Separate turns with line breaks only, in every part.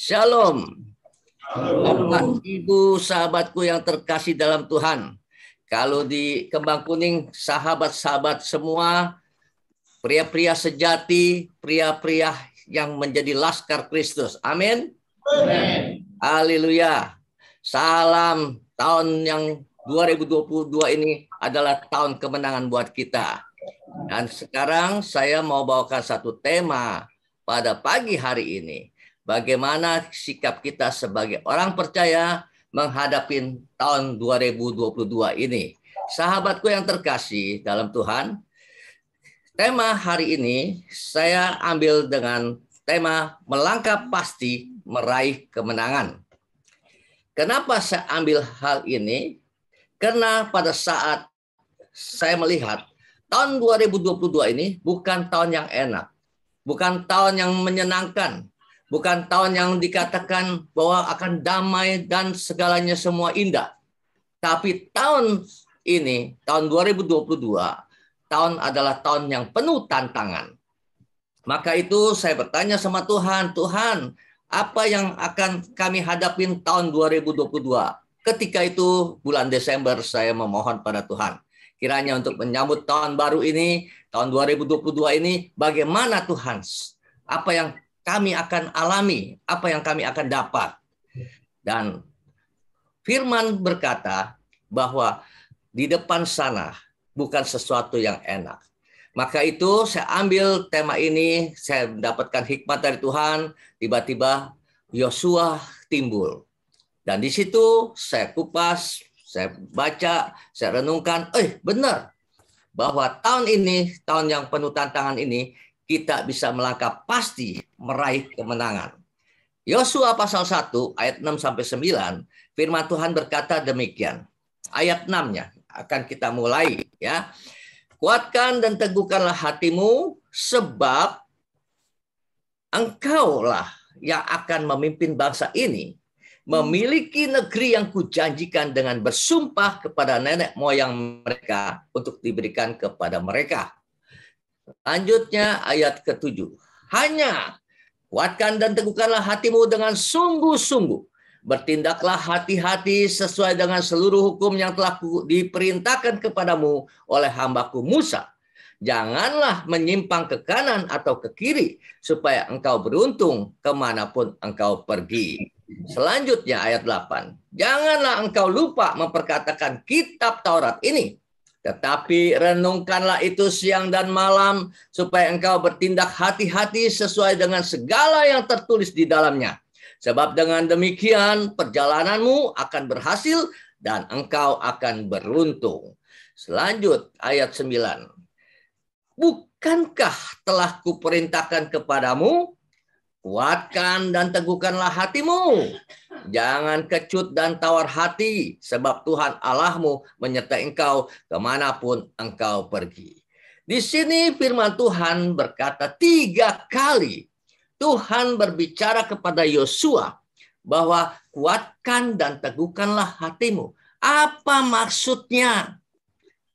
Shalom. Bapak, Ibu, sahabatku yang terkasih dalam Tuhan. Kalau di Kembang Kuning, sahabat-sahabat semua, pria-pria sejati, pria-pria yang menjadi laskar Kristus. Amin. Haleluya. Salam tahun yang 2022 ini adalah tahun kemenangan buat kita. Dan sekarang saya mau bawakan satu tema pada pagi hari ini. Bagaimana sikap kita sebagai orang percaya menghadapi tahun 2022 ini. Sahabatku yang terkasih dalam Tuhan, tema hari ini saya ambil dengan tema melangkah pasti meraih kemenangan. Kenapa saya ambil hal ini? Karena pada saat saya melihat tahun 2022 ini bukan tahun yang enak, bukan tahun yang menyenangkan, bukan tahun yang dikatakan bahwa akan damai dan segalanya semua indah. Tapi tahun ini, tahun 2022, tahun adalah tahun yang penuh tantangan. Maka itu saya bertanya sama Tuhan, Tuhan, apa yang akan kami hadapin tahun 2022? Ketika itu bulan Desember saya memohon pada Tuhan. Kiranya untuk menyambut tahun baru ini, tahun 2022 ini, bagaimana Tuhan? Apa yang kami akan alami, apa yang kami akan dapat. Dan firman berkata bahwa di depan sana bukan sesuatu yang enak. Maka itu saya ambil tema ini, saya mendapatkan hikmat dari Tuhan, tiba-tiba Yosua timbul. Dan di situ saya kupas, saya baca, saya renungkan, benar bahwa tahun ini, tahun yang penuh tantangan ini, kita bisa melangkah pasti meraih kemenangan. Yosua pasal 1 ayat 6-9, firman Tuhan berkata demikian. Ayat 6-nya akan kita mulai ya. Kuatkan dan teguhkanlah hatimu, sebab engkaulah yang akan memimpin bangsa ini, memiliki negeri yang kujanjikan dengan bersumpah kepada nenek moyang mereka untuk diberikan kepada mereka. Lanjutnya ayat ke-7. Hanya kuatkan dan teguhkanlah hatimu dengan sungguh-sungguh. Bertindaklah hati-hati sesuai dengan seluruh hukum yang telah diperintahkan kepadamu oleh hambaku Musa. Janganlah menyimpang ke kanan atau ke kiri, supaya engkau beruntung kemanapun engkau pergi. Selanjutnya ayat 8. Janganlah engkau lupa memperkatakan kitab Taurat ini, tetapi renungkanlah itu siang dan malam, supaya engkau bertindak hati-hati sesuai dengan segala yang tertulis di dalamnya. Sebab dengan demikian perjalananmu akan berhasil dan engkau akan beruntung. Selanjut ayat 9. Bukankah telah kuperintahkan kepadamu? Kuatkan dan teguhkanlah hatimu. Jangan kecut dan tawar hati, sebab Tuhan Allahmu menyertai engkau kemanapun engkau pergi. Di sini firman Tuhan berkata 3 kali. Tuhan berbicara kepada Yosua bahwa kuatkan dan teguhkanlah hatimu. Apa maksudnya?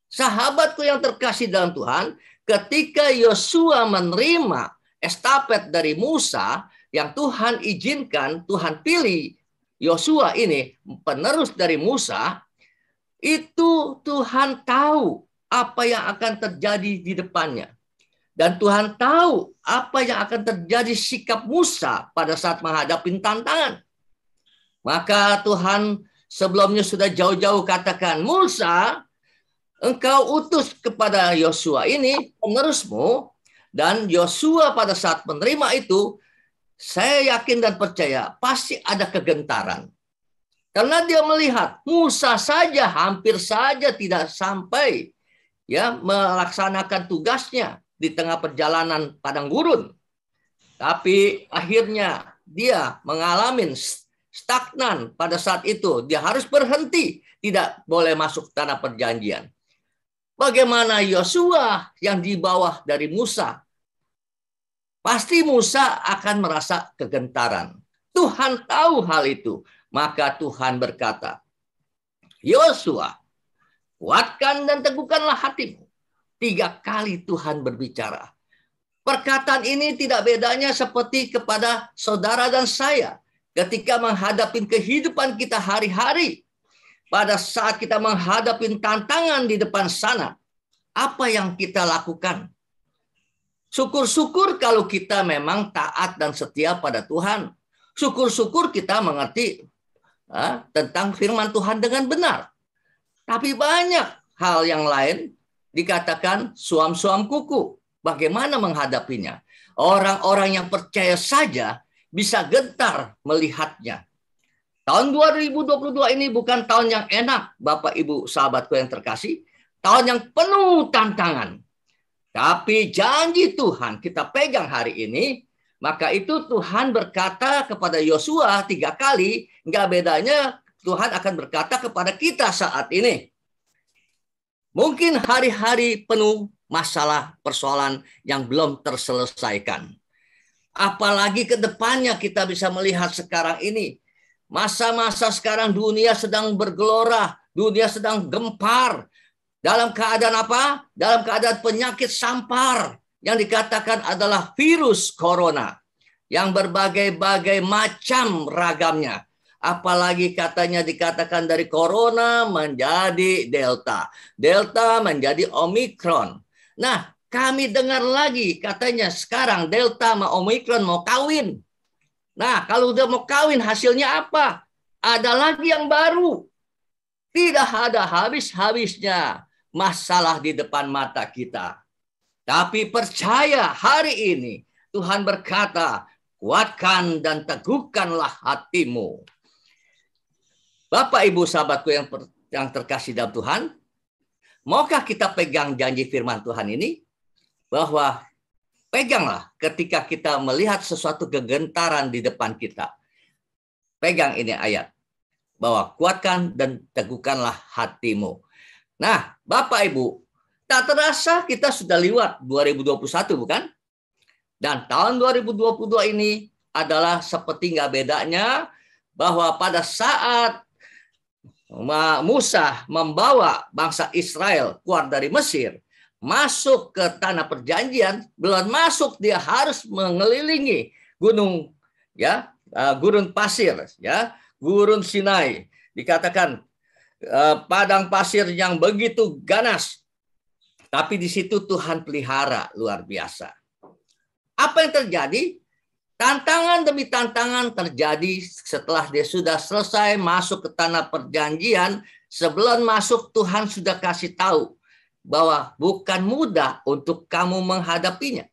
Sahabatku yang terkasih dalam Tuhan, ketika Yosua menerima estafet dari Musa yang Tuhan izinkan, Tuhan pilih Yosua ini penerus dari Musa, itu Tuhan tahu apa yang akan terjadi di depannya. Dan Tuhan tahu apa yang akan terjadi sikap Musa pada saat menghadapi tantangan. Maka Tuhan sebelumnya sudah jauh-jauh katakan, Musa, engkau utus kepada Yosua ini penerusmu. Dan Yosua pada saat menerima itu, saya yakin dan percaya pasti ada kegentaran. Karena dia melihat Musa saja hampir saja tidak sampai ya melaksanakan tugasnya di tengah perjalanan padang gurun. Tapi akhirnya dia mengalami stagnan pada saat itu. Dia harus berhenti, tidak boleh masuk tanah perjanjian. Bagaimana Yosua yang di bawah dari Musa? Pasti Musa akan merasa kegentaran. Tuhan tahu hal itu. Maka Tuhan berkata, Yosua, kuatkan dan teguhkanlah hatimu. 3 kali Tuhan berbicara. Perkataan ini tidak bedanya seperti kepada saudara dan saya. ketika menghadapi kehidupan kita hari-hari, pada saat kita menghadapi tantangan di depan sana, apa yang kita lakukan? Syukur-syukur kalau kita memang taat dan setia pada Tuhan. Syukur-syukur kita mengerti tentang firman Tuhan dengan benar. Tapi banyak hal yang lain dikatakan suam-suam kuku. Bagaimana menghadapinya? Orang-orang yang percaya saja bisa gentar melihatnya. Tahun 2022 ini bukan tahun yang enak, Bapak Ibu sahabatku yang terkasih. Tahun yang penuh tantangan. Tapi janji Tuhan kita pegang hari ini, maka itu Tuhan berkata kepada Yosua 3 kali, nggak bedanya Tuhan akan berkata kepada kita saat ini. Mungkin hari-hari penuh masalah persoalan yang belum terselesaikan. Apalagi ke depannya kita bisa melihat sekarang ini. Masa-masa sekarang dunia sedang bergelora, dunia sedang gempar. Dalam keadaan apa? Dalam keadaan penyakit sampar yang dikatakan adalah virus corona yang berbagai-bagai macam ragamnya. Apalagi katanya dikatakan dari corona menjadi delta. Delta menjadi omikron. Nah, kami dengar lagi katanya sekarang delta sama omikron mau kawin. Nah, kalau udah mau kawin hasilnya apa? Ada lagi yang baru. Tidak ada habis-habisnya masalah di depan mata kita. Tapi percaya hari ini Tuhan berkata, kuatkan dan teguhkanlah hatimu. Bapak Ibu sahabatku yang terkasih dalam Tuhan, maukah kita pegang janji firman Tuhan ini? Bahwa peganglah ketika kita melihat sesuatu kegentaran di depan kita. Pegang ini ayat. Bahwa kuatkan dan teguhkanlah hatimu. Nah, Bapak Ibu, tak terasa kita sudah lewat 2021 bukan? Dan tahun 2022 ini adalah seperti nggak bedanya bahwa pada saat Musa membawa bangsa Israel keluar dari Mesir, masuk ke tanah perjanjian, belum masuk dia harus mengelilingi gunung gurun pasir, gurun Sinai. Dikatakan padang pasir yang begitu ganas. Tapi di situ Tuhan pelihara luar biasa. Apa yang terjadi? Tantangan demi tantangan terjadi setelah dia sudah selesai masuk ke tanah perjanjian. Sebelum masuk Tuhan sudah kasih tahu bahwa bukan mudah untuk kamu menghadapinya.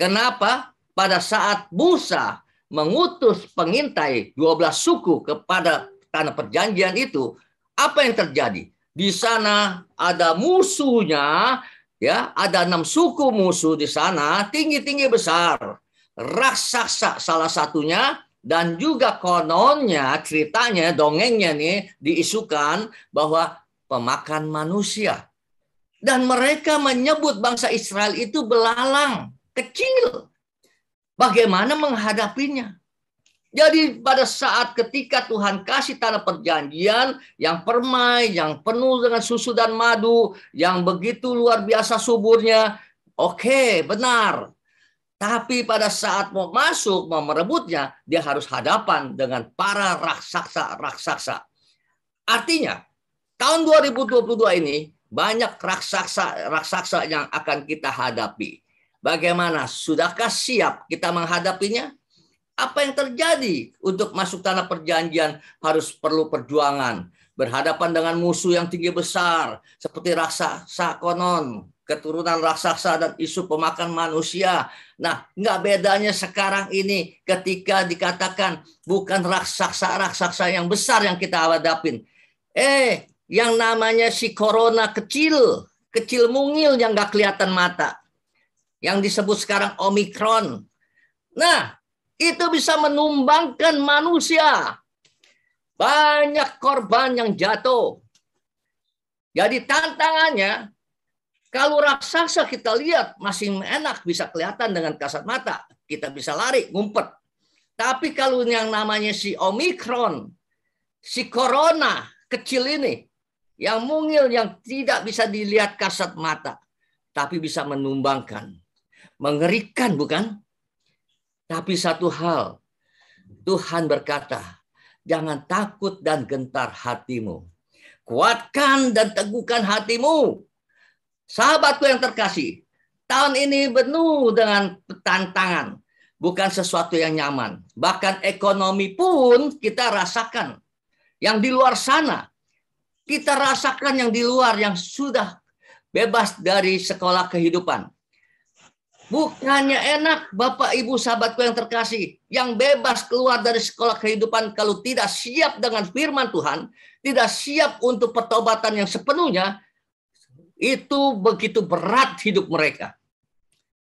Kenapa? Pada saat Musa mengutus pengintai 12 suku kepada tanah perjanjian itu, apa yang terjadi? Di sana ada musuhnya, ada 6 suku musuh di sana, tinggi-tinggi besar. Raksasa salah satunya, dan juga kononnya, ceritanya, dongengnya nih, diisukan bahwa pemakan manusia. Dan mereka menyebut bangsa Israel itu belalang, kecil. Bagaimana menghadapinya? Jadi pada saat ketika Tuhan kasih tanah perjanjian yang permai, yang penuh dengan susu dan madu, yang begitu luar biasa suburnya, oke, benar. Tapi pada saat mau masuk, mau merebutnya, dia harus hadapan dengan para raksasa-raksasa. Artinya, tahun 2022 ini banyak raksasa yang akan kita hadapi. Bagaimana? Sudahkah siap kita menghadapinya? Apa yang terjadi untuk masuk tanah perjanjian harus perlu perjuangan. Berhadapan dengan musuh yang tinggi besar, seperti raksasa konon, keturunan raksasa dan isu pemakan manusia. Nah, nggak bedanya sekarang ini ketika dikatakan bukan raksasa yang besar yang kita hadapin. Yang namanya si corona kecil mungil yang nggak kelihatan mata. Yang disebut sekarang Omikron. Nah, itu bisa menumbangkan manusia. Banyak korban yang jatuh. Jadi tantangannya, kalau raksasa kita lihat masih enak, bisa kelihatan dengan kasat mata. Kita bisa lari, ngumpet. Tapi kalau yang namanya si Omikron, si corona kecil ini, yang mungil, yang tidak bisa dilihat kasat mata, tapi bisa menumbangkan. Mengerikan bukan? Tapi satu hal, Tuhan berkata, jangan takut dan gentar hatimu. Kuatkan dan teguhkan hatimu. Sahabatku yang terkasih, tahun ini penuh dengan tantangan. Bukan sesuatu yang nyaman. Bahkan ekonomi pun kita rasakan. Yang di luar sana, kita rasakan yang di luar yang sudah bebas dari sekolah kehidupan. Bukannya enak, Bapak, Ibu, sahabatku yang terkasih, yang bebas keluar dari sekolah kehidupan kalau tidak siap dengan firman Tuhan, tidak siap untuk pertobatan yang sepenuhnya, itu begitu berat hidup mereka.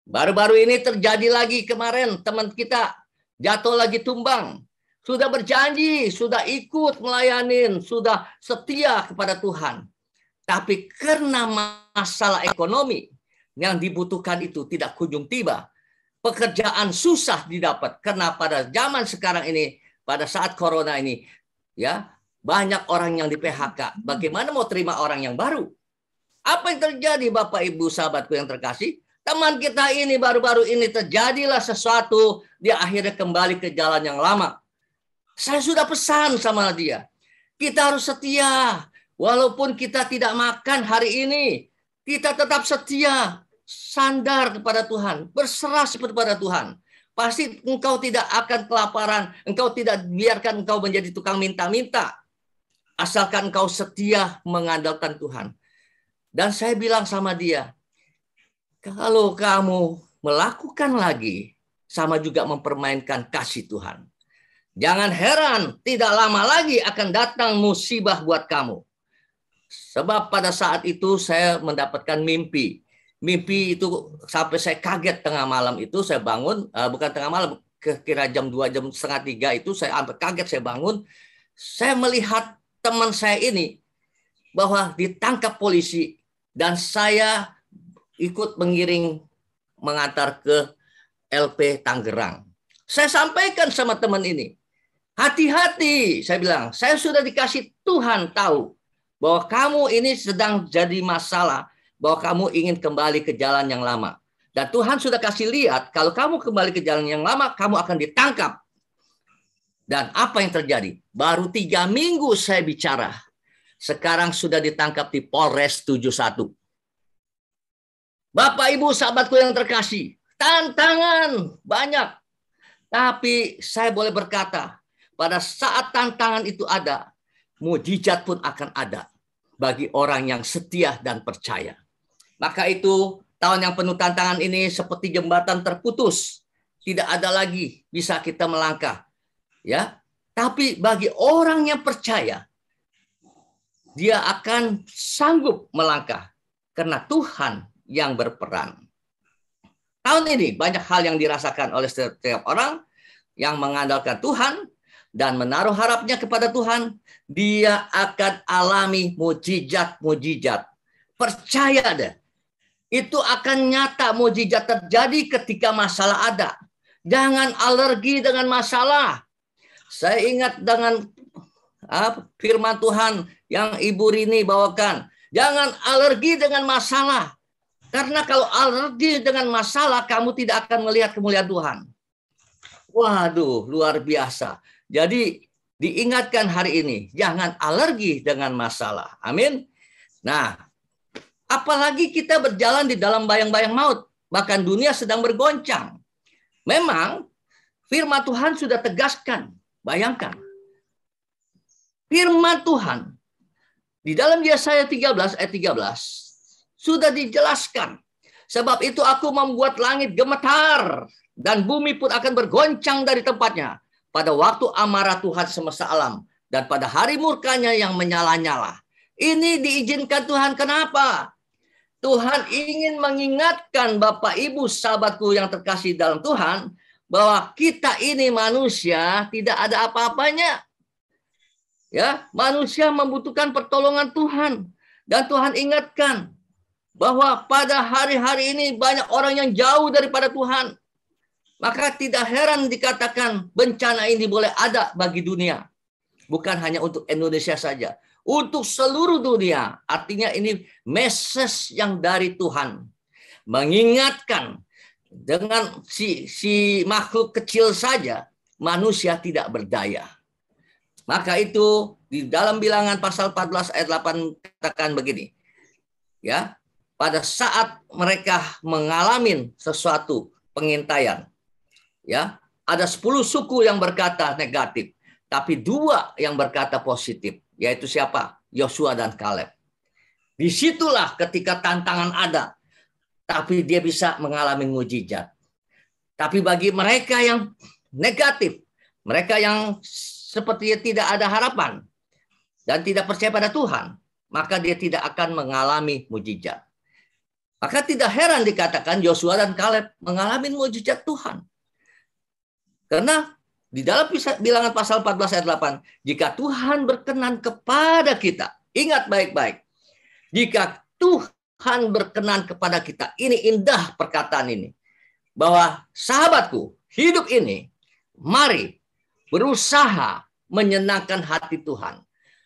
Baru-baru ini terjadi lagi kemarin, teman kita jatuh lagi tumbang. Sudah berjanji, sudah ikut melayanin, sudah setia kepada Tuhan. Tapi karena masalah ekonomi, yang dibutuhkan itu tidak kunjung tiba. Pekerjaan susah didapat karena pada zaman sekarang ini, pada saat corona ini, ya banyak orang yang di PHK. Bagaimana mau terima orang yang baru? Apa yang terjadi, Bapak, Ibu, sahabatku yang terkasih? Teman kita ini baru-baru ini terjadilah sesuatu, dia akhirnya kembali ke jalan yang lama. Saya sudah pesan sama dia, kita harus setia. Walaupun kita tidak makan hari ini, kita tetap setia. Sandar kepada Tuhan, berserah kepada Tuhan. Pasti engkau tidak akan kelaparan, engkau tidak biarkan engkau menjadi tukang minta-minta. Asalkan engkau setia mengandalkan Tuhan. Dan saya bilang sama dia, kalau kamu melakukan lagi, sama juga mempermainkan kasih Tuhan. Jangan heran, tidak lama lagi akan datang musibah buat kamu. Sebab pada saat itu saya mendapatkan mimpi. Mimpi itu sampai saya kaget tengah malam itu saya bangun, bukan tengah malam, kira jam 2, jam setengah 3 itu saya sampai kaget saya bangun. Saya melihat teman saya ini bahwa ditangkap polisi dan saya ikut mengiring mengantar ke LP Tangerang. Saya sampaikan sama teman ini, hati-hati, saya bilang, saya sudah dikasih Tuhan tahu bahwa kamu ini sedang jadi masalah, bahwa kamu ingin kembali ke jalan yang lama. Dan Tuhan sudah kasih lihat, kalau kamu kembali ke jalan yang lama, kamu akan ditangkap. Dan apa yang terjadi? Baru 3 minggu saya bicara. Sekarang sudah ditangkap di Polres 71. Bapak, Ibu, sahabatku yang terkasih, tantangan banyak. Tapi saya boleh berkata, pada saat tantangan itu ada, mujizat pun akan ada bagi orang yang setia dan percaya. Maka itu tahun yang penuh tantangan ini seperti jembatan terputus, tidak ada lagi bisa kita melangkah, ya. Tapi bagi orang yang percaya, dia akan sanggup melangkah karena Tuhan yang berperan. Tahun ini banyak hal yang dirasakan oleh setiap orang yang mengandalkan Tuhan dan menaruh harapnya kepada Tuhan, dia akan alami mujizat-mujizat. Percaya deh. Itu akan nyata mujizat terjadi ketika masalah ada. Jangan alergi dengan masalah. Saya ingat dengan firman Tuhan yang Ibu Rini bawakan. Jangan alergi dengan masalah. Karena kalau alergi dengan masalah, kamu tidak akan melihat kemuliaan Tuhan. Waduh, luar biasa. Jadi diingatkan hari ini, jangan alergi dengan masalah. Amin. Nah, apalagi kita berjalan di dalam bayang-bayang maut, bahkan dunia sedang bergoncang. Memang firman Tuhan sudah tegaskan. Bayangkan. Firman Tuhan di dalam Yesaya 13 ayat 13 sudah dijelaskan. Sebab itu aku membuat langit gemetar dan bumi pun akan bergoncang dari tempatnya pada waktu amarah Tuhan semesta alam dan pada hari murkanya yang menyala-nyala. Ini diizinkan Tuhan kenapa? Tuhan ingin mengingatkan Bapak, Ibu, sahabatku yang terkasih dalam Tuhan, bahwa kita ini manusia tidak ada apa-apanya. Ya, manusia membutuhkan pertolongan Tuhan. Dan Tuhan ingatkan bahwa pada hari-hari ini banyak orang yang jauh daripada Tuhan. Maka tidak heran dikatakan bencana ini boleh ada bagi dunia. Bukan hanya untuk Indonesia saja. Untuk seluruh dunia. Artinya ini message yang dari Tuhan. Mengingatkan dengan si makhluk kecil saja. manusia tidak berdaya. Maka itu di dalam Bilangan pasal 14 ayat 8 katakan begini. Ya, pada saat mereka mengalami sesuatu pengintaian, ya, ada 10 suku yang berkata negatif, tapi 2 yang berkata positif, yaitu siapa? Yosua dan Kaleb. Disitulah ketika tantangan ada, tapi dia bisa mengalami mukjizat. Tapi bagi mereka yang negatif, mereka yang sepertinya tidak ada harapan dan tidak percaya pada Tuhan, maka dia tidak akan mengalami mukjizat. Maka tidak heran dikatakan Yosua dan Kaleb mengalami mukjizat Tuhan. Karena di dalam Bilangan pasal 14 ayat 8, jika Tuhan berkenan kepada kita, ingat baik-baik, jika Tuhan berkenan kepada kita, ini indah perkataan ini, bahwa sahabatku, hidup ini, mari berusaha menyenangkan hati Tuhan.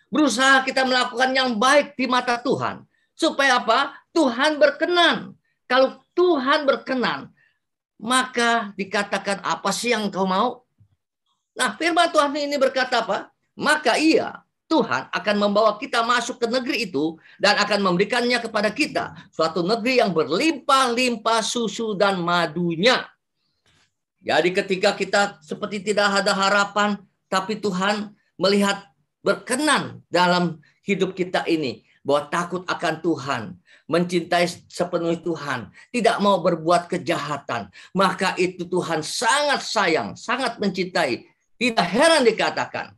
Berusaha kita melakukan yang baik di mata Tuhan. Supaya apa? Tuhan berkenan. Kalau Tuhan berkenan, maka dikatakan apa sih yang kau mau? Nah, firman Tuhan ini berkata apa? Maka Tuhan akan membawa kita masuk ke negeri itu dan akan memberikannya kepada kita. Suatu negeri yang berlimpah-limpah susu dan madunya. Jadi ketika kita seperti tidak ada harapan, tapi Tuhan melihat berkenan dalam hidup kita ini. Bahwa takut akan Tuhan, mencintai sepenuhnya Tuhan, tidak mau berbuat kejahatan. Maka itu Tuhan sangat sayang, sangat mencintai. Tidak heran dikatakan,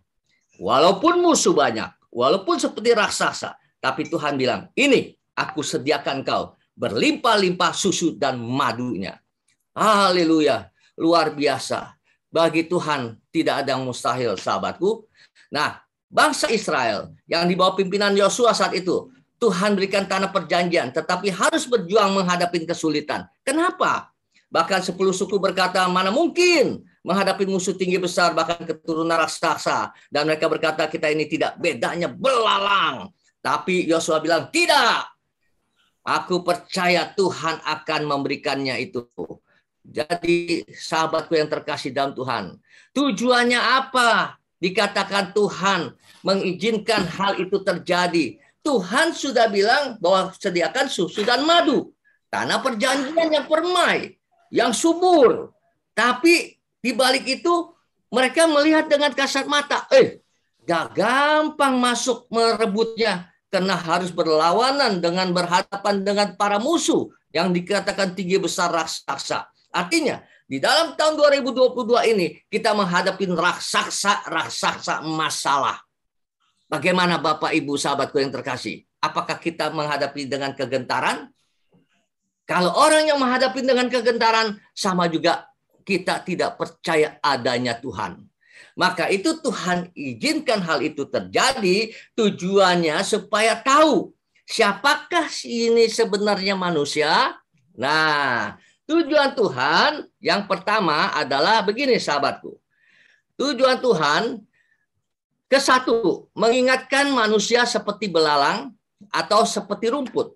walaupun musuh banyak, walaupun seperti raksasa, tapi Tuhan bilang, ini aku sediakan kau berlimpah-limpah susu dan madunya. Haleluya, luar biasa. Bagi Tuhan tidak ada yang mustahil, sahabatku. Nah, bangsa Israel yang di bawah pimpinan Yosua saat itu, Tuhan berikan tanah perjanjian, tetapi harus berjuang menghadapi kesulitan. Kenapa? Bahkan 10 suku berkata, mana mungkin menghadapi musuh tinggi besar, bahkan keturunan raksasa. Dan mereka berkata, kita ini tidak bedanya belalang. Tapi Yosua bilang, tidak. Aku percaya Tuhan akan memberikannya itu. Jadi sahabatku yang terkasih dalam Tuhan, tujuannya apa? Dikatakan Tuhan mengizinkan hal itu terjadi. Tuhan sudah bilang bahwa sediakan susu dan madu. Tanah perjanjian yang permai, yang subur. Tapi di balik itu mereka melihat dengan kasat mata. Gak gampang masuk merebutnya. Karena harus berlawanan dengan berhadapan dengan para musuh yang dikatakan tinggi besar raksasa. Artinya, di dalam tahun 2022 ini, kita menghadapi raksasa masalah. Bagaimana Bapak, Ibu, sahabatku yang terkasih? Apakah kita menghadapi dengan kegentaran? Kalau orang yang menghadapi dengan kegentaran, sama juga kita tidak percaya adanya Tuhan. Maka itu Tuhan izinkan hal itu terjadi, tujuannya supaya tahu siapakah ini sebenarnya manusia. Nah, tujuan Tuhan yang pertama adalah begini sahabatku. Tujuan Tuhan ke-1, mengingatkan manusia seperti belalang atau seperti rumput.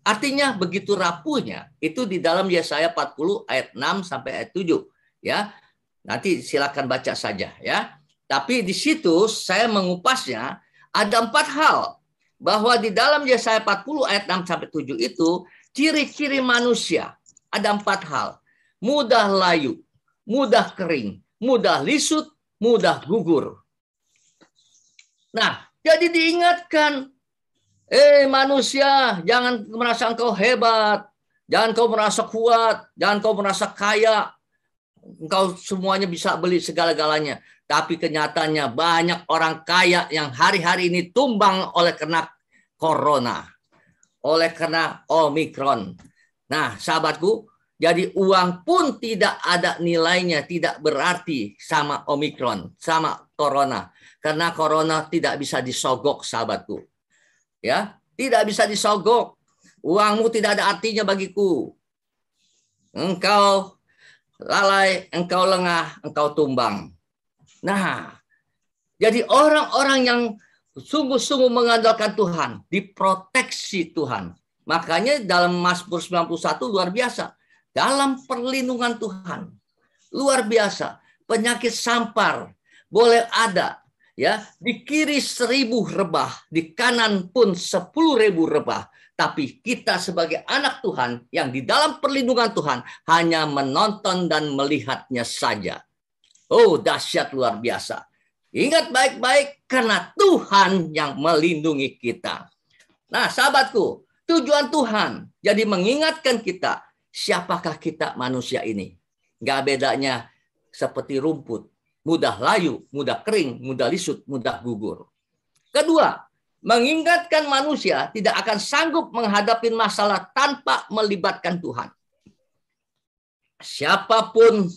Artinya begitu rapuhnya. Itu di dalam Yesaya 40 ayat 6 sampai ayat 7. Ya, nanti silakan baca saja ya. Tapi di situ saya mengupasnya ada 4 hal. Bahwa di dalam Yesaya 40 ayat 6 sampai 7 itu ciri-ciri manusia. Ada 4 hal. Mudah layu, mudah kering, mudah lisut, mudah gugur. Nah, jadi diingatkan, manusia, jangan merasa engkau hebat, jangan kau merasa kuat, jangan kau merasa kaya, engkau semuanya bisa beli segala-galanya. Tapi kenyataannya banyak orang kaya yang hari-hari ini tumbang oleh karena corona, oleh karena Omikron. Nah, sahabatku, jadi uang pun tidak ada nilainya, tidak berarti sama Omikron, sama corona. Karena corona tidak bisa disogok, sahabatku. Ya, tidak bisa disogok. Uangmu tidak ada artinya bagiku. Engkau lalai, engkau lengah, engkau tumbang. Nah, jadi orang-orang yang sungguh-sungguh mengandalkan Tuhan, diproteksi Tuhan. Makanya dalam Mazmur 91 luar biasa. Dalam perlindungan Tuhan. Luar biasa. penyakit sampar boleh ada, ya, di kiri 1000 rebah, di kanan pun 10.000 rebah. Tapi kita sebagai anak Tuhan yang di dalam perlindungan Tuhan hanya menonton dan melihatnya saja. Oh, dahsyat luar biasa. Ingat baik-baik, karena Tuhan yang melindungi kita. Nah, sahabatku, tujuan Tuhan jadi mengingatkan kita, siapakah kita manusia ini. Gak bedanya seperti rumput, mudah layu, mudah kering, mudah lisut, mudah gugur. Kedua, mengingatkan manusia tidak akan sanggup menghadapi masalah tanpa melibatkan Tuhan. Siapapun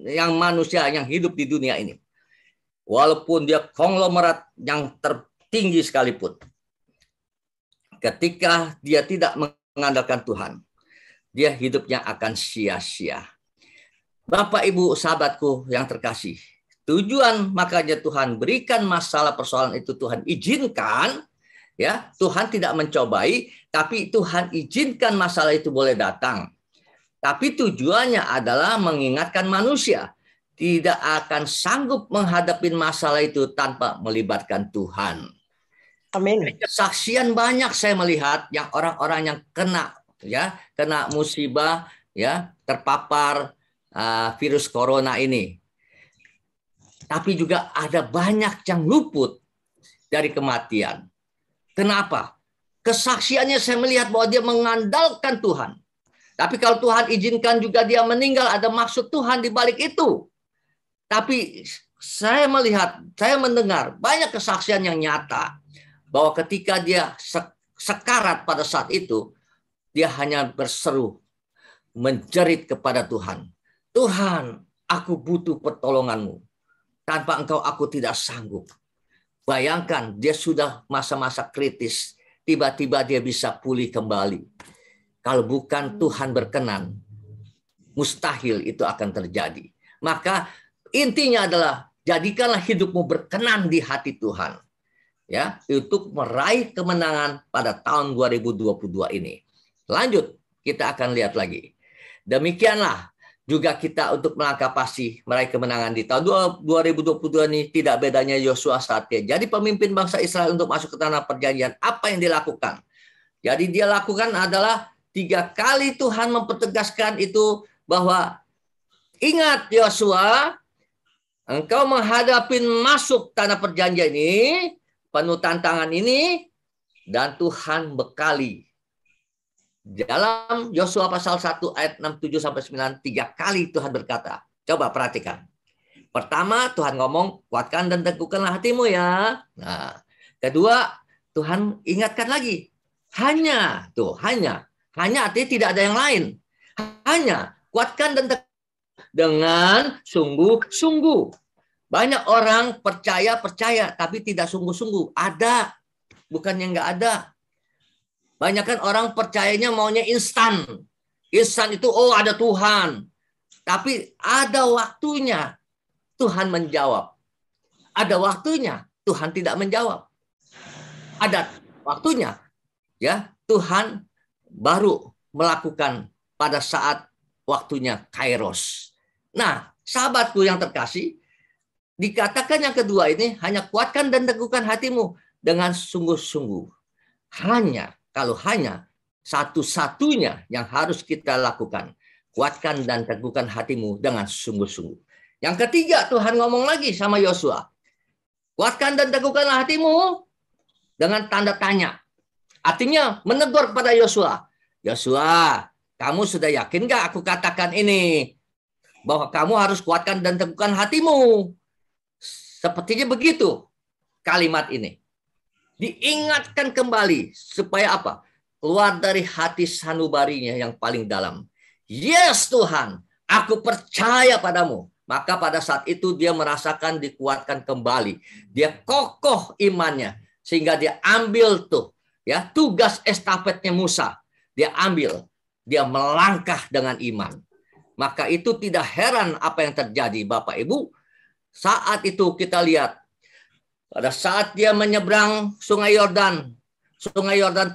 yang manusia yang hidup di dunia ini, walaupun dia konglomerat yang tertinggi sekalipun, ketika dia tidak mengandalkan Tuhan, dia hidupnya akan sia-sia. Bapak, Ibu, sahabatku yang terkasih, tujuan makanya Tuhan berikan masalah persoalan itu, Tuhan izinkan, ya, Tuhan tidak mencobai, tapi Tuhan izinkan masalah itu boleh datang. Tapi tujuannya adalah mengingatkan manusia tidak akan sanggup menghadapi masalah itu tanpa melibatkan Tuhan. Amin. Kesaksian banyak saya melihat yang orang-orang yang kena, ya, kena musibah, ya, terpapar virus corona ini. Tapi juga ada banyak yang luput dari kematian. Kenapa? Kesaksiannya saya melihat bahwa dia mengandalkan Tuhan. Tapi kalau Tuhan izinkan juga dia meninggal, ada maksud Tuhan di balik itu. Tapi saya melihat, saya mendengar banyak kesaksian yang nyata bahwa ketika dia sekarat pada saat itu, dia hanya berseru, menjerit kepada Tuhan. Tuhan, aku butuh pertolonganmu. Tanpa engkau aku tidak sanggup. Bayangkan dia sudah masa-masa kritis. Tiba-tiba dia bisa pulih kembali. Kalau bukan Tuhan berkenan, mustahil itu akan terjadi. Maka intinya adalah jadikanlah hidupmu berkenan di hati Tuhan. Ya, untuk meraih kemenangan pada tahun 2022 ini. Lanjut, kita akan lihat lagi. Demikianlah juga kita untuk melangkah pasti meraih kemenangan di tahun 2022 ini tidak bedanya Yosua saat dia jadi pemimpin bangsa Israel untuk masuk ke tanah perjanjian. Apa yang dilakukan? Jadi dia lakukan adalah 3 kali Tuhan mempertegaskan itu bahwa ingat Yosua, engkau menghadapi masuk tanah perjanjian ini, penuh tantangan ini, dan Tuhan bekali. Dalam Yosua pasal 1 ayat 6, 7-9, 3 kali Tuhan berkata. Coba perhatikan. Pertama, Tuhan ngomong, kuatkan dan teguhkanlah hatimu ya. Nah, kedua, Tuhan ingatkan lagi. Hanya artinya tidak ada yang lain. Hanya kuatkan dan teguhkan dengan sungguh-sungguh. Banyak orang percaya, tapi tidak sungguh-sungguh. Ada, bukannya nggak ada. Banyak kan orang percayanya maunya instan. Instan itu, oh ada Tuhan. Tapi ada waktunya Tuhan menjawab. Ada waktunya Tuhan tidak menjawab. Ada waktunya ya Tuhan baru melakukan pada saat waktunya kairos. Nah, sahabatku yang terkasih, dikatakan yang kedua ini hanya kuatkan dan teguhkan hatimu dengan sungguh-sungguh. Kalau hanya satu-satunya yang harus kita lakukan. Kuatkan dan teguhkan hatimu dengan sungguh-sungguh. Yang ketiga, Tuhan ngomong lagi sama Yosua. Kuatkan dan teguhkanlah hatimu dengan tanda tanya. Artinya menegur kepada Yosua. Yosua, kamu sudah yakin gak aku katakan ini? Bahwa kamu harus kuatkan dan teguhkan hatimu. Sepertinya begitu kalimat ini. Diingatkan kembali supaya apa? Keluar dari hati sanubarinya yang paling dalam. Yes Tuhan, aku percaya padamu. Maka pada saat itu dia merasakan dikuatkan kembali. Dia kokoh imannya sehingga dia ambil tuh ya tugas estafetnya Musa. Dia ambil, dia melangkah dengan iman. Maka itu tidak heran apa yang terjadi Bapak Ibu. Saat itu kita lihat pada saat dia menyeberang Sungai Yordan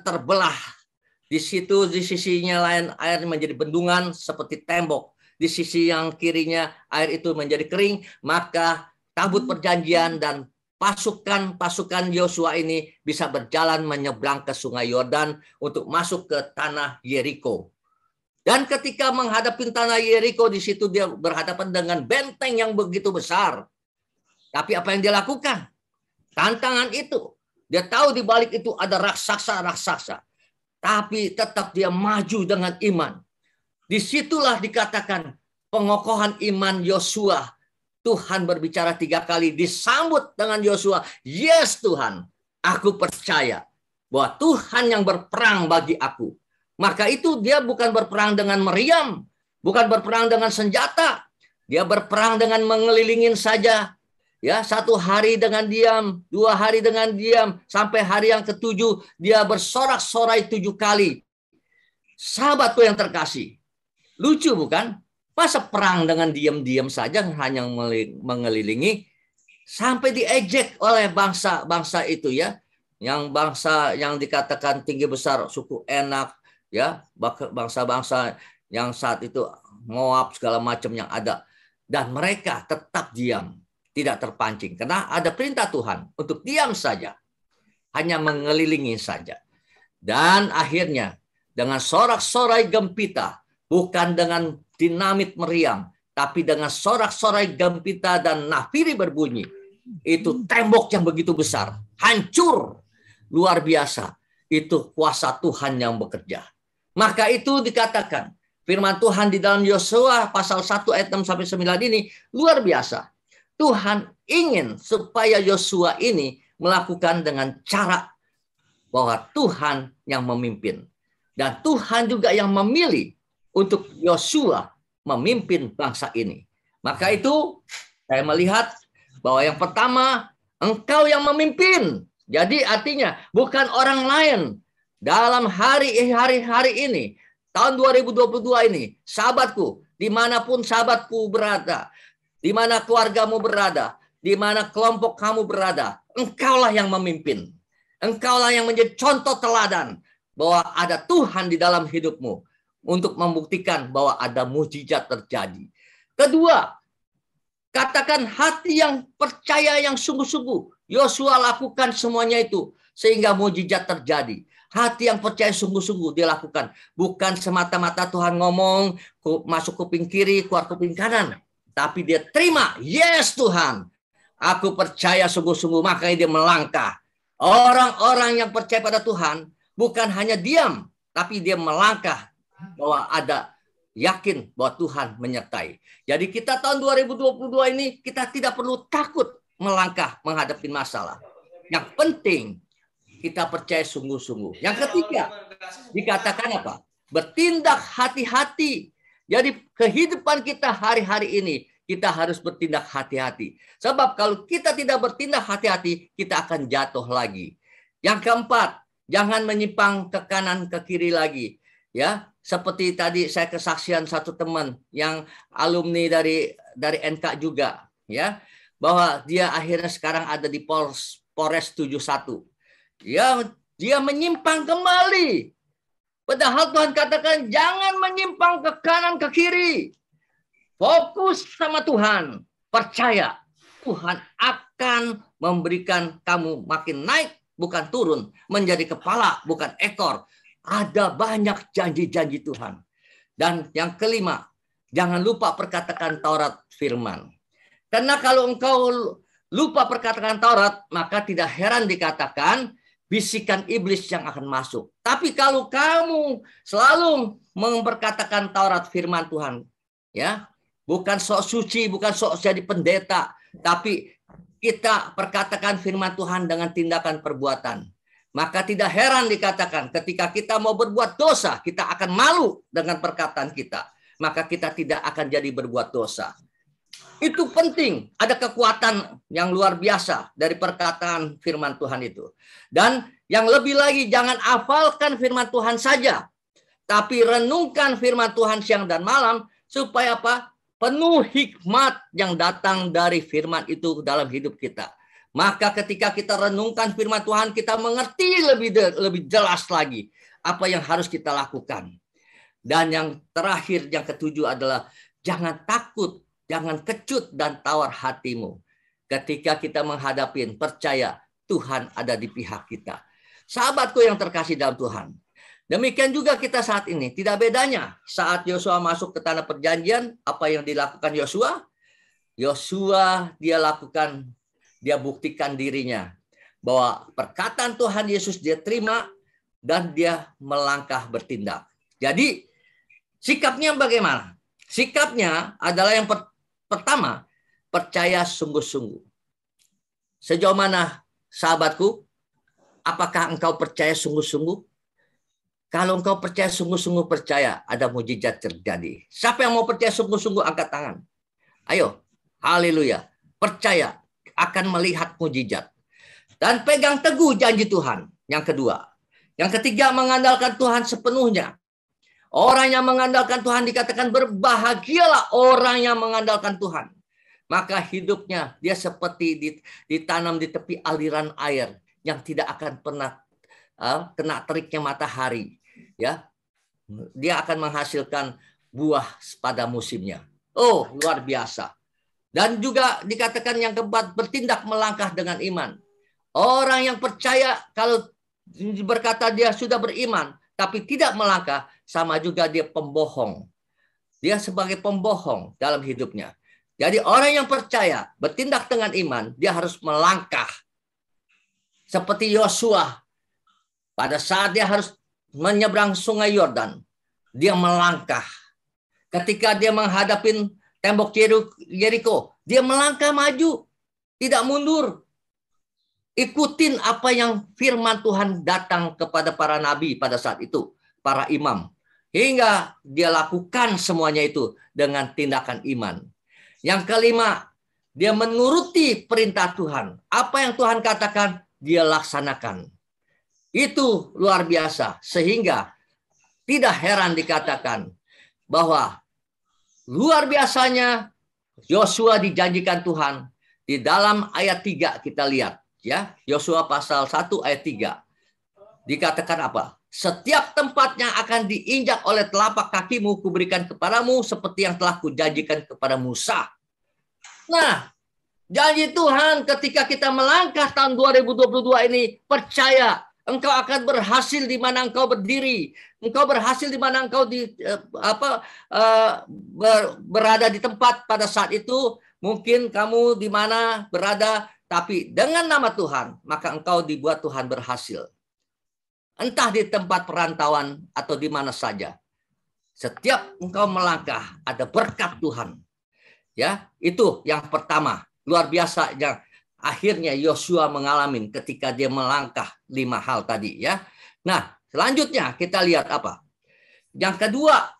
terbelah. Di situ di sisinya lain air menjadi bendungan seperti tembok. di sisi yang kirinya air itu menjadi kering, maka tabut perjanjian dan pasukan Yosua ini bisa berjalan menyeberang ke Sungai Yordan untuk masuk ke tanah Yeriko. Dan ketika menghadapi tanah Yeriko, di situ dia berhadapan dengan benteng yang begitu besar. Tapi apa yang dia lakukan? Tantangan itu. Dia tahu di balik itu ada raksasa-raksasa. Tapi tetap dia maju dengan iman. Disitulah dikatakan pengokohan iman Yosua. Tuhan berbicara 3 kali, disambut dengan Yosua. Yes Tuhan, aku percaya bahwa Tuhan yang berperang bagi aku. Maka itu dia bukan berperang dengan meriam, bukan berperang dengan senjata. Dia berperang dengan mengelilingin saja. Ya, 1 hari dengan diam, 2 hari dengan diam, sampai hari yang ke-7 dia bersorak-sorai 7 kali. Sahabatku yang terkasih, lucu bukan? Masa perang dengan diam-diam saja hanya mengelilingi, sampai diejek oleh bangsa-bangsa itu ya, yang bangsa yang dikatakan tinggi besar suku Enak ya, bangsa-bangsa yang saat itu Moab segala macam yang ada, dan mereka tetap diam, tidak terpancing karena ada perintah Tuhan untuk diam saja, hanya mengelilingi saja. Dan akhirnya dengan sorak-sorai gempita, bukan dengan dinamit meriam, tapi dengan sorak-sorai gempita dan nafiri berbunyi, itu tembok yang begitu besar hancur, luar biasa. Itu kuasa Tuhan yang bekerja. Maka itu dikatakan firman Tuhan di dalam Yosua pasal 1 ayat 6 sampai 9 ini luar biasa. Tuhan ingin supaya Yosua ini melakukan dengan cara bahwa Tuhan yang memimpin. Dan Tuhan juga yang memilih untuk Yosua memimpin bangsa ini. Maka itu saya melihat bahwa yang pertama, engkau yang memimpin. Jadi artinya bukan orang lain. Dalam hari-hari ini, tahun 2022 ini, sahabatku, dimanapun sahabatku berada, di mana keluargamu berada, di mana kelompok kamu berada, engkaulah yang memimpin. Engkaulah yang menjadi contoh teladan bahwa ada Tuhan di dalam hidupmu untuk membuktikan bahwa ada mujizat terjadi. Kedua, katakan hati yang percaya yang sungguh-sungguh. Yosua lakukan semuanya itu sehingga mujizat terjadi. Hati yang percaya sungguh-sungguh dia lakukan. Bukan semata-mata Tuhan ngomong, masuk kuping kiri, keluar kuping kanan. Tapi dia terima, yes Tuhan, aku percaya sungguh-sungguh, makanya dia melangkah. Orang-orang yang percaya pada Tuhan bukan hanya diam, tapi dia melangkah bahwa ada yakin bahwa Tuhan menyertai. Jadi kita tahun 2022 ini kita tidak perlu takut melangkah menghadapi masalah. Yang penting kita percaya sungguh-sungguh. Yang ketiga dikatakan apa? Bertindak hati-hati. Jadi kehidupan kita hari-hari ini kita harus bertindak hati-hati. Sebab kalau kita tidak bertindak hati-hati, kita akan jatuh lagi. Yang keempat, jangan menyimpang ke kanan ke kiri lagi. Ya, seperti tadi saya kesaksian satu teman yang alumni dari NK juga, ya, bahwa dia akhirnya sekarang ada di Polres 71. Ya, dia menyimpang kembali. Padahal Tuhan katakan jangan menyimpang ke kanan ke kiri. Fokus sama Tuhan. Percaya Tuhan akan memberikan kamu makin naik, bukan turun. Menjadi kepala, bukan ekor. Ada banyak janji-janji Tuhan. Dan yang kelima, jangan lupa perkataan Taurat firman. Karena kalau engkau lupa perkataan Taurat, maka tidak heran dikatakan bisikan iblis yang akan masuk. Tapi kalau kamu selalu memperkatakan Taurat firman Tuhan, ya, bukan sok suci, bukan sok jadi pendeta, tapi kita perkatakan firman Tuhan dengan tindakan perbuatan. Maka tidak heran dikatakan ketika kita mau berbuat dosa, kita akan malu dengan perkataan kita. Maka kita tidak akan jadi berbuat dosa. Itu penting. Ada kekuatan yang luar biasa dari perkataan firman Tuhan itu. Dan yang lebih lagi, jangan hafalkan firman Tuhan saja. Tapi renungkan firman Tuhan siang dan malam. Supaya apa? Penuh hikmat yang datang dari firman itu dalam hidup kita. Maka ketika kita renungkan firman Tuhan, kita mengerti lebih jelas lagi apa yang harus kita lakukan. Dan yang terakhir, yang ketujuh adalah Jangan takut, jangan kecut dan tawar hatimu. Ketika kita menghadapi, percaya Tuhan ada di pihak kita. Sahabatku yang terkasih dalam Tuhan. Demikian juga kita saat ini. Tidak bedanya saat Yosua masuk ke tanah perjanjian, apa yang dilakukan Yosua? Yosua dia buktikan dirinya. Bahwa perkataan Tuhan Yesus dia terima dan dia melangkah bertindak. Jadi sikapnya bagaimana? Sikapnya adalah yang pertama, percaya sungguh-sungguh. Sejauh mana sahabatku? Apakah engkau percaya sungguh-sungguh? Kalau engkau percaya sungguh-sungguh, percaya ada mujizat terjadi. Siapa yang mau percaya sungguh-sungguh, angkat tangan. Ayo, haleluya. Percaya akan melihat mujizat. Dan pegang teguh janji Tuhan. Yang kedua. Yang ketiga, mengandalkan Tuhan sepenuhnya. Orang yang mengandalkan Tuhan dikatakan berbahagialah orang yang mengandalkan Tuhan. Maka hidupnya dia seperti ditanam di tepi aliran air yang tidak akan pernah kena teriknya matahari. Ya, dia akan menghasilkan buah pada musimnya. Oh, luar biasa. Dan juga dikatakan yang keempat, bertindak melangkah dengan iman. Orang yang percaya kalau berkata dia sudah beriman, tapi tidak melangkah, sama juga dia pembohong. Dia sebagai pembohong dalam hidupnya. Jadi orang yang percaya, bertindak dengan iman, dia harus melangkah. Seperti Yosua, pada saat dia harus menyeberang sungai Yordan, dia melangkah. Ketika dia menghadapi tembok Yeriko, dia melangkah maju, tidak mundur. Ikutin apa yang firman Tuhan datang kepada para nabi pada saat itu, para imam. Hingga dia lakukan semuanya itu dengan tindakan iman. Yang kelima, dia menuruti perintah Tuhan. Apa yang Tuhan katakan, dia laksanakan. Itu luar biasa. Sehingga tidak heran dikatakan bahwa luar biasanya Yosua dijanjikan Tuhan. Di dalam ayat 3 kita lihat. Ya, Yosua pasal 1 ayat 3. Dikatakan apa? Setiap tempatnya akan diinjak oleh telapak kakimu kuberikan kepadamu seperti yang telah kujanjikan kepada Musa. Nah, janji Tuhan ketika kita melangkah tahun 2022 ini, percaya engkau akan berhasil di mana engkau berdiri. Engkau berhasil di mana engkau berada di tempat pada saat itu. Mungkin kamu di mana berada, tapi dengan nama Tuhan, maka engkau dibuat Tuhan berhasil. Entah di tempat perantauan atau di mana saja. Setiap engkau melangkah, ada berkat Tuhan. Ya, itu yang pertama. Luar biasa yang akhirnya Yosua mengalami ketika dia melangkah 5 hal tadi. Ya. Nah, selanjutnya kita lihat apa? Yang kedua,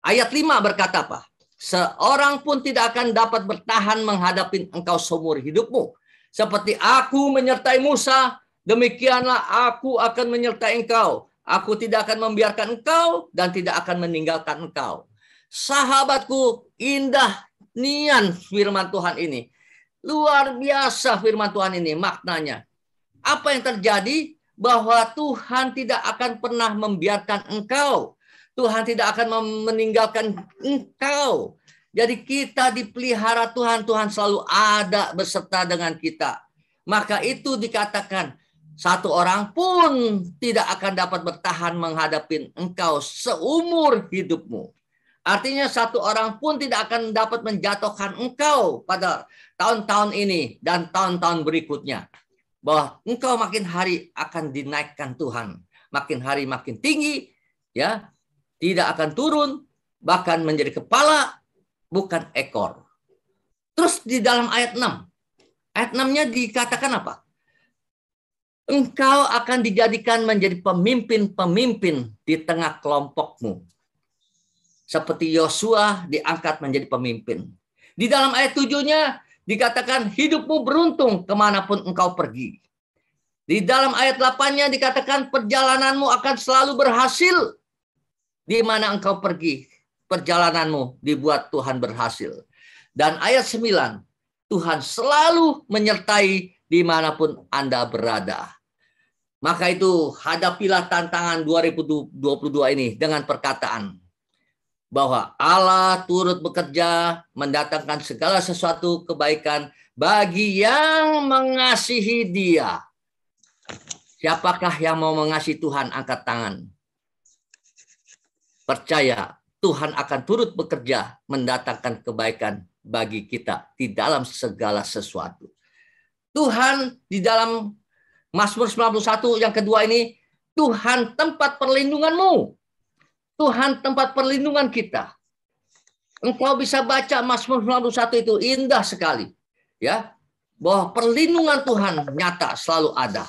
ayat 5 berkata apa? Seorang pun tidak akan dapat bertahan menghadapi engkau seumur hidupmu. Seperti aku menyertai Musa, demikianlah aku akan menyertai engkau. Aku tidak akan membiarkan engkau dan tidak akan meninggalkan engkau. Sahabatku, indah nian firman Tuhan ini. Luar biasa firman Tuhan ini maknanya. Apa yang terjadi? Bahwa Tuhan tidak akan pernah membiarkan engkau. Tuhan tidak akan meninggalkan engkau. Jadi kita dipelihara Tuhan. Tuhan selalu ada beserta dengan kita. Maka itu dikatakan satu orang pun tidak akan dapat bertahan menghadapi engkau seumur hidupmu. Artinya satu orang pun tidak akan dapat menjatuhkan engkau pada tahun-tahun ini dan tahun-tahun berikutnya. Bahwa engkau makin hari akan dinaikkan Tuhan. Makin hari makin tinggi. Ya, tidak akan turun. Bahkan menjadi kepala, bukan ekor. Terus di dalam ayat 6. Ayat 6-nya dikatakan apa? Engkau akan dijadikan menjadi pemimpin-pemimpin di tengah kelompokmu. Seperti Yosua diangkat menjadi pemimpin. Di dalam ayat 7-nya dikatakan hidupmu beruntung kemanapun engkau pergi. Di dalam ayat 8-nya dikatakan perjalananmu akan selalu berhasil. Di mana engkau pergi, perjalananmu dibuat Tuhan berhasil. Dan ayat 9, Tuhan selalu menyertai dimanapun Anda berada. Maka itu hadapilah tantangan 2022 ini dengan perkataan. bahwa Allah turut bekerja mendatangkan segala sesuatu kebaikan bagi yang mengasihi Dia. Siapakah yang mau mengasihi Tuhan? Angkat tangan. Percaya Tuhan akan turut bekerja mendatangkan kebaikan bagi kita di dalam segala sesuatu. Tuhan di dalam Mazmur 91 yang kedua ini, Tuhan tempat perlindunganmu. Tuhan tempat perlindungan kita. Engkau bisa baca Mazmur 91 itu indah sekali. Ya, bahwa perlindungan Tuhan nyata selalu ada.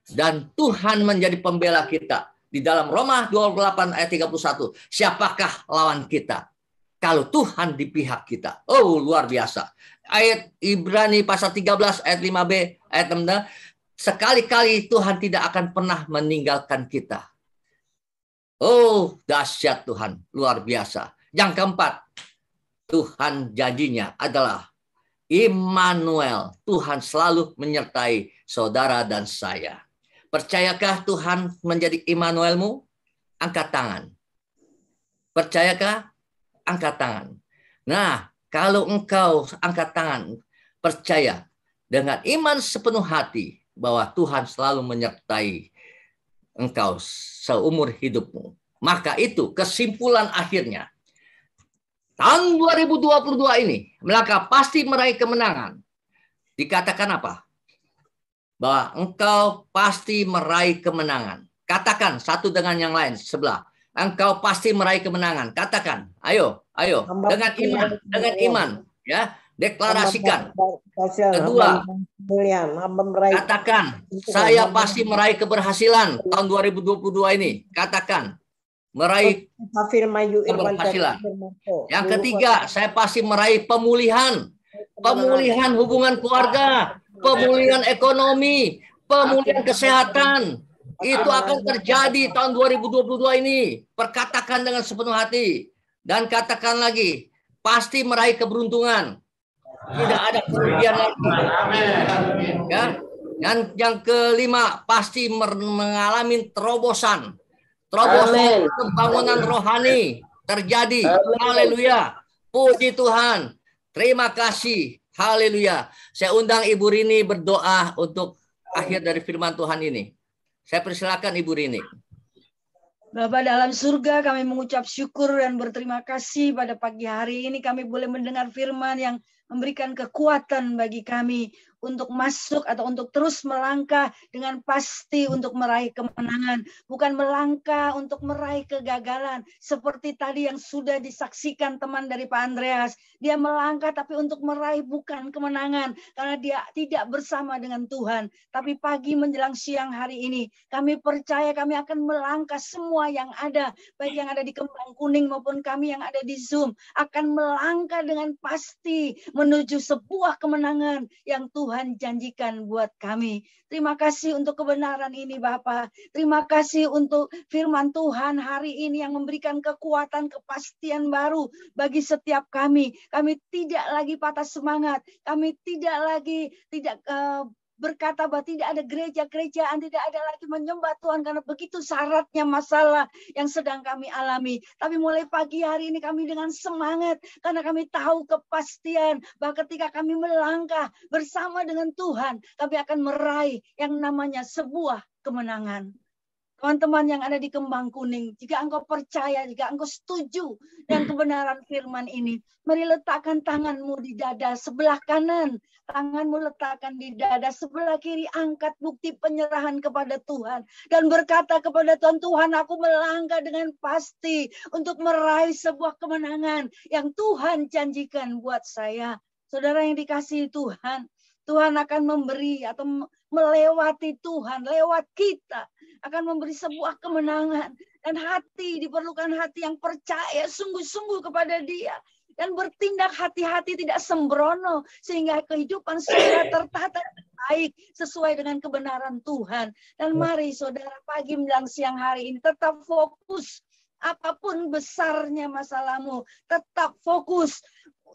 Dan Tuhan menjadi pembela kita. Di dalam Roma 28 ayat 31. Siapakah lawan kita? Kalau Tuhan di pihak kita. Oh, luar biasa. Ayat Ibrani pasal 13 ayat 5b, ayat 6. Sekali-kali Tuhan tidak akan pernah meninggalkan kita. Oh, dahsyat Tuhan. Luar biasa. Yang keempat, Tuhan janjinya adalah Immanuel. Tuhan selalu menyertai saudara dan saya. Percayakah Tuhan menjadi Immanuelmu? Angkat tangan. Percayakah? Angkat tangan. Nah, kalau engkau angkat tangan, percaya dengan iman sepenuh hati bahwa Tuhan selalu menyertai engkau seumur hidupmu. Maka itu kesimpulan akhirnya. Tahun 2022 ini, melangkah pasti meraih kemenangan. Dikatakan apa? Bahwa engkau pasti meraih kemenangan. Katakan satu dengan yang lain sebelah. Engkau pasti meraih kemenangan. Katakan, ayo. Dengan iman, ya. Deklarasikan. Kedua, katakan, saya pasti meraih keberhasilan tahun 2022 ini. Katakan, meraih keberhasilan. Yang ketiga, saya pasti meraih pemulihan. Pemulihan hubungan keluarga, pemulihan ekonomi, pemulihan kesehatan. Itu akan terjadi tahun 2022 ini. Perkatakan dengan sepenuh hati. Dan katakan lagi, pasti meraih keberuntungan. Tidak ada kerugian lagi. Ya. Dan yang kelima, pasti mengalami terobosan. Terobosan pembangunan rohani terjadi. Haleluya. Puji Tuhan. Terima kasih. Haleluya. Saya undang Ibu Rini berdoa untuk akhir dari firman Tuhan ini. Saya persilakan Ibu Rini.
Bapa dalam surga, kami mengucap syukur dan berterima kasih pada pagi hari ini kami boleh mendengar firman yang memberikan kekuatan bagi kami untuk masuk atau untuk terus melangkah dengan pasti untuk meraih kemenangan. Bukan melangkah untuk meraih kegagalan. Seperti tadi yang sudah disaksikan teman dari Pak Andreas. Dia melangkah tapi untuk meraih bukan kemenangan. Karena dia tidak bersama dengan Tuhan. Tapi pagi menjelang siang hari ini, kami percaya kami akan melangkah semua yang ada. Baik yang ada di Kembang Kuning maupun kami yang ada di Zoom. Akan melangkah dengan pasti menuju sebuah kemenangan yang Tuhan janjikan buat kami. Terima kasih untuk kebenaran ini Bapak. Terima kasih untuk firman Tuhan hari ini yang memberikan kekuatan, kepastian baru bagi setiap kami. Kami tidak lagi patah semangat. Kami tidak berkata bahwa tidak ada gereja-gerejaan, tidak ada lagi menyembah Tuhan karena begitu syaratnya masalah yang sedang kami alami. Tapi mulai pagi hari ini kami dengan semangat karena kami tahu kepastian bahwa ketika kami melangkah bersama dengan Tuhan, kami akan meraih yang namanya sebuah kemenangan. Teman-teman yang ada di Kembang Kuning, jika engkau percaya, jika engkau setuju dengan kebenaran firman ini, mari letakkan tanganmu di dada sebelah kanan, tanganmu letakkan di dada sebelah kiri, angkat bukti penyerahan kepada Tuhan, dan berkata kepada Tuhan, Tuhan aku melangkah dengan pasti untuk meraih sebuah kemenangan yang Tuhan janjikan buat saya. Saudara yang dikasihi Tuhan, Tuhan akan memberi atau melewati Tuhan, lewat kita, akan memberi sebuah kemenangan. Dan hati, diperlukan hati yang percaya sungguh-sungguh kepada Dia. Dan bertindak hati-hati, tidak sembrono. Sehingga kehidupan saudara tertata baik sesuai dengan kebenaran Tuhan. Dan mari saudara pagi menjelang siang hari ini tetap fokus. Apapun besarnya masalahmu, tetap fokus.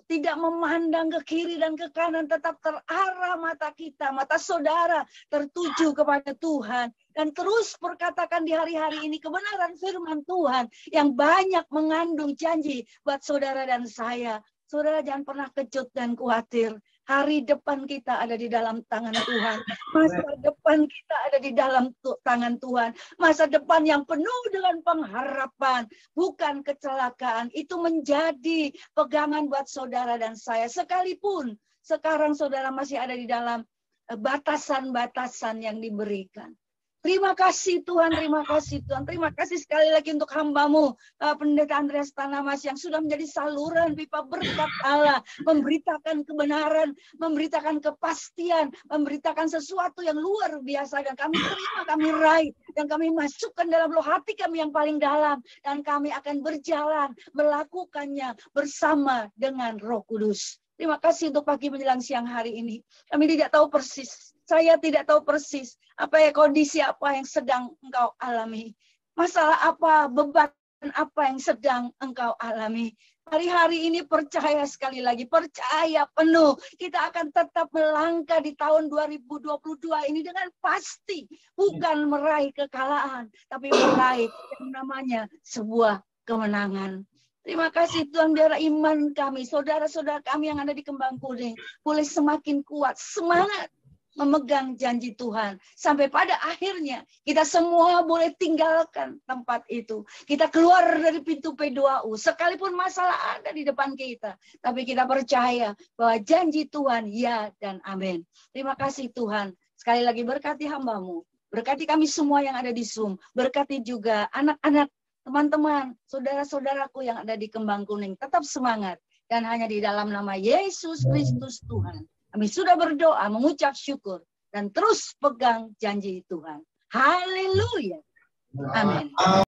tidak memandang ke kiri dan ke kanan, tetap terarah mata kita, mata saudara tertuju kepada Tuhan. Dan terus perkatakan di hari-hari ini kebenaran firman Tuhan yang banyak mengandung janji buat saudara dan saya. Saudara jangan pernah kejut dan khawatir. Hari depan kita ada di dalam tangan Tuhan. Masa depan kita ada di dalam tangan Tuhan. Masa depan yang penuh dengan pengharapan, bukan kecelakaan. Itu menjadi pegangan buat saudara dan saya. Sekalipun sekarang saudara masih ada di dalam batasan-batasan yang diberikan. Terima kasih Tuhan, terima kasih Tuhan. Terima kasih sekali lagi untuk hamba-Mu, Pendeta Andreas Tanamas, yang sudah menjadi saluran pipa berkat Allah, memberitakan kebenaran, memberitakan kepastian, memberitakan sesuatu yang luar biasa. Dan kami terima, kami raih, dan kami masukkan dalam loh hati kami yang paling dalam. Dan kami akan berjalan, melakukannya bersama dengan Roh Kudus. Terima kasih untuk pagi menjelang siang hari ini. Kami tidak tahu persis. Saya tidak tahu persis kondisi apa yang sedang engkau alami. Masalah apa, beban apa yang sedang engkau alami. Hari-hari ini percaya sekali lagi, percaya penuh. Kita akan tetap melangkah di tahun 2022 ini dengan pasti. Bukan meraih kekalahan, tapi meraih yang namanya sebuah kemenangan. Terima kasih Tuhan, biar iman kami, saudara-saudara kami yang ada di Kembang Kuning, boleh semakin kuat, semangat memegang janji Tuhan. Sampai pada akhirnya kita semua boleh tinggalkan tempat itu. Kita keluar dari pintu P2U. Sekalipun masalah ada di depan kita. Tapi kita percaya bahwa janji Tuhan ya dan amin. Terima kasih Tuhan. Sekali lagi berkati hamba-Mu. Berkati kami semua yang ada di Zoom. Berkati juga anak-anak, teman-teman, saudara-saudaraku yang ada di Kembang Kuning. Tetap semangat. Dan hanya di dalam nama Yesus Kristus Tuhan. Kami sudah berdoa, mengucap syukur, dan terus pegang janji Tuhan. Haleluya. Amin.